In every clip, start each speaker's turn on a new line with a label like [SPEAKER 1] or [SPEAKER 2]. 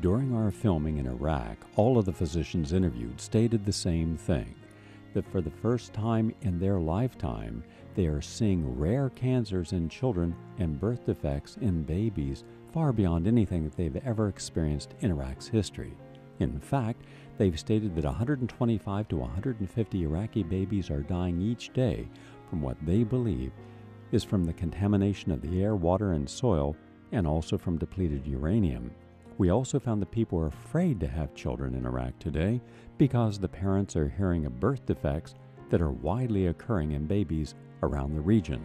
[SPEAKER 1] During our filming in Iraq, all of the physicians interviewed stated the same thing, that for the first time in their lifetime, they are seeing rare cancers in children and birth defects in babies far beyond anything that they've ever experienced in Iraq's history. In fact, they've stated that 125 to 150 Iraqi babies are dying each day from what they believe is from the contamination of the air, water, and soil, and also from depleted uranium. We also found that people are afraid to have children in Iraq today because the parents are hearing of birth defects that are widely occurring in babies around the region.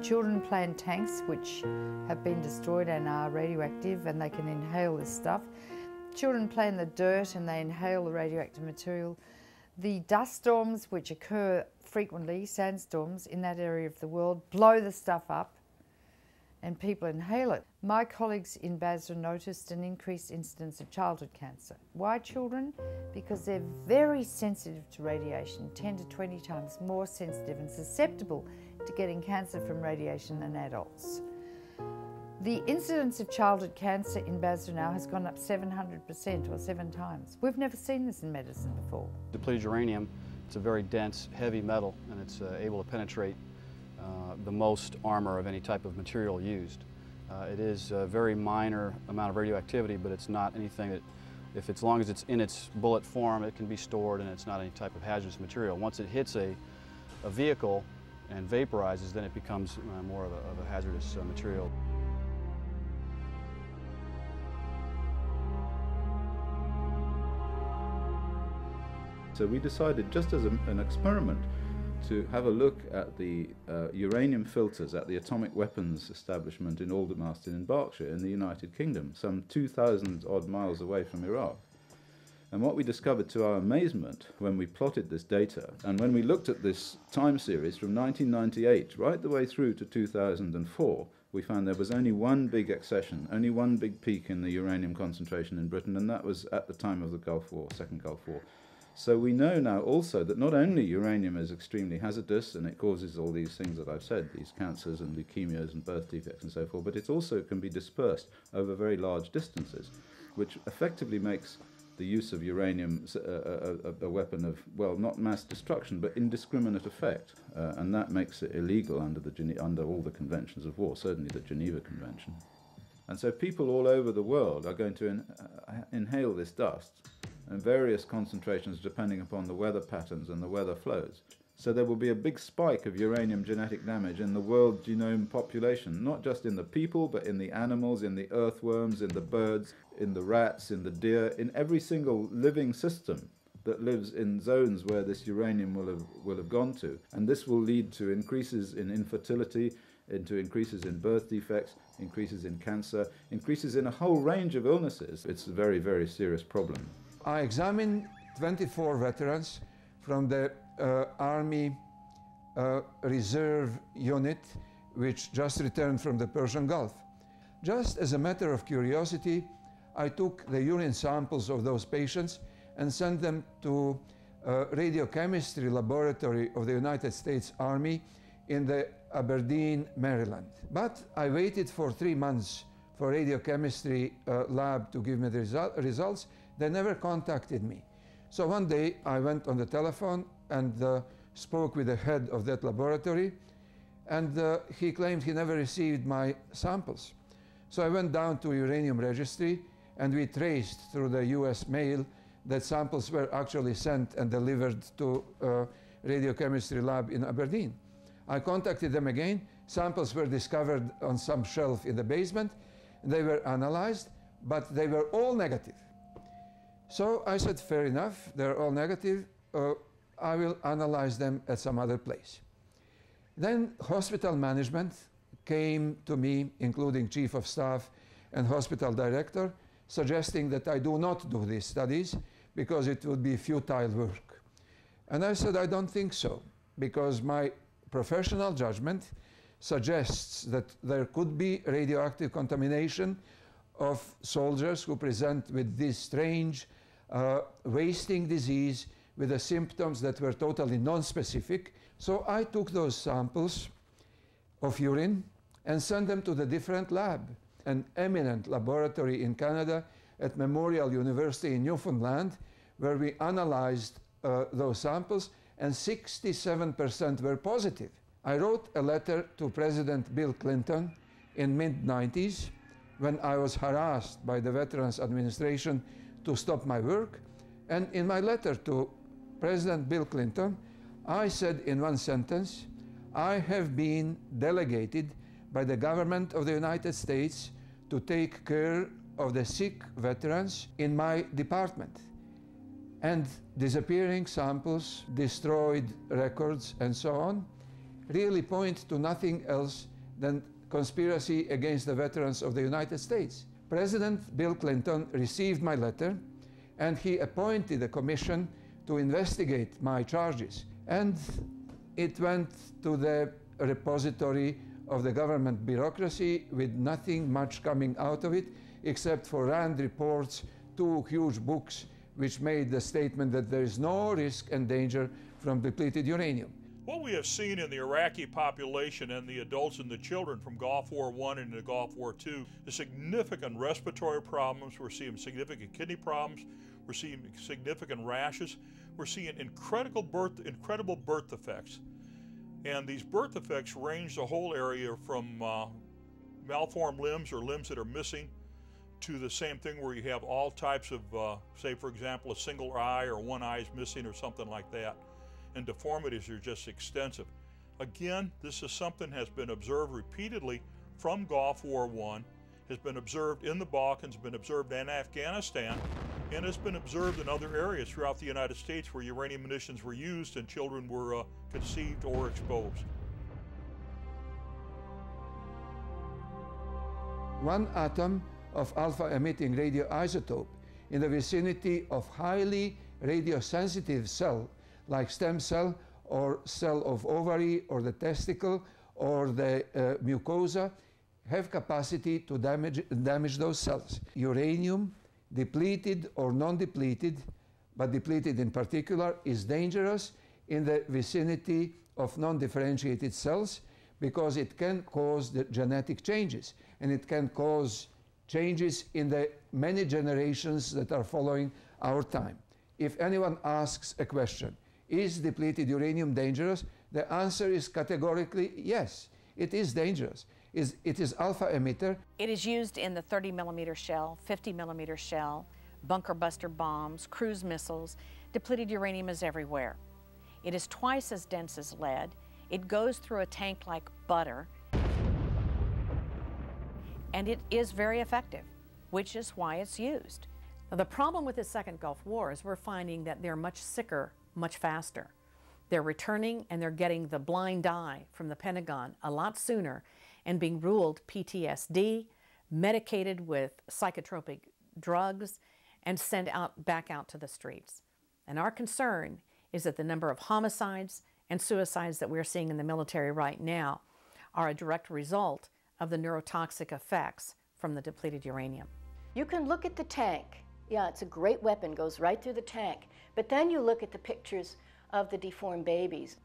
[SPEAKER 2] Children play in tanks which have been destroyed and are radioactive, and they can inhale this stuff. Children play in the dirt and they inhale the radioactive material. The dust storms which occur frequently, sandstorms in that area of the world, blow the stuff up and people inhale it. My colleagues in Basra noticed an increased incidence of childhood cancer. Why children? Because they're very sensitive to radiation, 10 to 20 times more sensitive and susceptible to getting cancer from radiation than adults. The incidence of childhood cancer in Basra now has gone up 700% or 7 times. We've never seen this in medicine before.
[SPEAKER 3] Depleted uranium, it's a very dense, heavy metal, and it's able to penetrate the most armor of any type of material used. It is a very minor amount of radioactivity, but it's not anything that, as long as it's in its bullet form, it can be stored and it's not any type of hazardous material. Once it hits a vehicle and vaporizes, then it becomes more of a hazardous material.
[SPEAKER 4] So we decided, just as an experiment, to have a look at the uranium filters at the atomic weapons establishment in Aldermaston in Berkshire in the United Kingdom, some 2,000 odd miles away from Iraq. And what we discovered to our amazement when we plotted this data, and when we looked at this time series from 1998 right the way through to 2004, we found there was only one big accession, only one big peak in the uranium concentration in Britain, and that was at the time of the Gulf War, Second Gulf War. So we know now also that not only uranium is extremely hazardous and it causes all these things that I've said, these cancers and leukemias and birth defects and so forth, but it also can be dispersed over very large distances, which effectively makes the use of uranium a weapon of, well, not mass destruction, but indiscriminate effect. And that makes it illegal under all the conventions of war, certainly the Geneva Convention. And so people all over the world are going to inhale this dust in various concentrations depending upon the weather patterns and the weather flows. So there will be a big spike of uranium genetic damage in the world genome population, not just in the people, but in the animals, in the earthworms, in the birds, in the rats, in the deer, in every single living system that lives in zones where this uranium will have gone to. And this will lead to increases in infertility, into increases in birth defects, increases in cancer, increases in a whole range of illnesses. It's a very, very serious problem.
[SPEAKER 5] I examined 24 veterans from the Army Reserve Unit, which just returned from the Persian Gulf. Just as a matter of curiosity, I took the urine samples of those patients and sent them to radiochemistry laboratory of the United States Army in the Aberdeen, Maryland. But I waited for 3 months for radiochemistry lab to give me the results. They never contacted me. So one day I went on the telephone and spoke with the head of that laboratory, and he claimed he never received my samples. So I went down to uranium registry, and we traced through the US mail that samples were actually sent and delivered to radiochemistry lab in Aberdeen. I contacted them again. Samples were discovered on some shelf in the basement. They were analyzed, but they were all negative. So I said, fair enough, they're all negative. I will analyze them at some other place. Then hospital management came to me, including chief of staff and hospital director, suggesting that I do not do these studies because it would be futile work. And I said, I don't think so, because my professional judgment suggests that there could be radioactive contamination of soldiers who present with this strange wasting disease with the symptoms that were totally non-specific. So I took those samples of urine and sent them to the different lab, an eminent laboratory in Canada at Memorial University in Newfoundland, where we analyzed those samples, and 67% were positive. I wrote a letter to President Bill Clinton in mid-90s when I was harassed by the Veterans Administration to stop my work. And in my letter to President Bill Clinton, I said in one sentence, I have been delegated by the government of the United States to take care of the sick veterans in my department. And disappearing samples, destroyed records, and so on, really point to nothing else than conspiracy against the veterans of the United States. President Bill Clinton received my letter, and he appointed a commission to investigate my charges. And it went to the repository of the government bureaucracy with nothing much coming out of it, except for RAND reports, 2 huge books, which made the statement that there is no risk and danger from depleted uranium.
[SPEAKER 6] What we have seen in the Iraqi population and the adults and the children from Gulf War I into Gulf War II is significant respiratory problems. We're seeing significant kidney problems. We're seeing significant rashes. We're seeing incredible birth defects. And these birth defects range the whole area from malformed limbs or limbs that are missing to the same thing where you have all types of, say for example, a single eye or one eye is missing or something like that. And deformities are just extensive. Again, this is something has been observed repeatedly from Gulf War I, has been observed in the Balkans, been observed in Afghanistan, and has been observed in other areas throughout the United States where uranium munitions were used and children were conceived or exposed.
[SPEAKER 5] One atom of alpha-emitting radioisotope in the vicinity of highly radiosensitive cell, like stem cell or cell of ovary or the testicle or the mucosa, have capacity to damage those cells. Uranium, depleted or non-depleted, but depleted in particular, is dangerous in the vicinity of non-differentiated cells because it can cause the genetic changes, and it can cause changes in the many generations that are following our time. If anyone asks a question, is depleted uranium dangerous? The answer is categorically yes, it is dangerous. It is alpha emitter.
[SPEAKER 7] It is used in the 30mm shell, 50mm shell, bunker buster bombs, cruise missiles. Depleted uranium is everywhere. It is twice as dense as lead. It goes through a tank like butter. And it is very effective, which is why it's used.
[SPEAKER 8] Now, the problem with the second Gulf War is we're finding that they're much sicker much faster. They're returning and they're getting the blind eye from the Pentagon a lot sooner and being ruled PTSD, medicated with psychotropic drugs, and sent back out to the streets. And our concern is that the number of homicides and suicides that we're seeing in the military right now are a direct result of the neurotoxic effects from the depleted uranium.
[SPEAKER 9] You can look at the tank. Yeah, it's a great weapon, goes right through the tank. But then you look at the pictures of the deformed babies.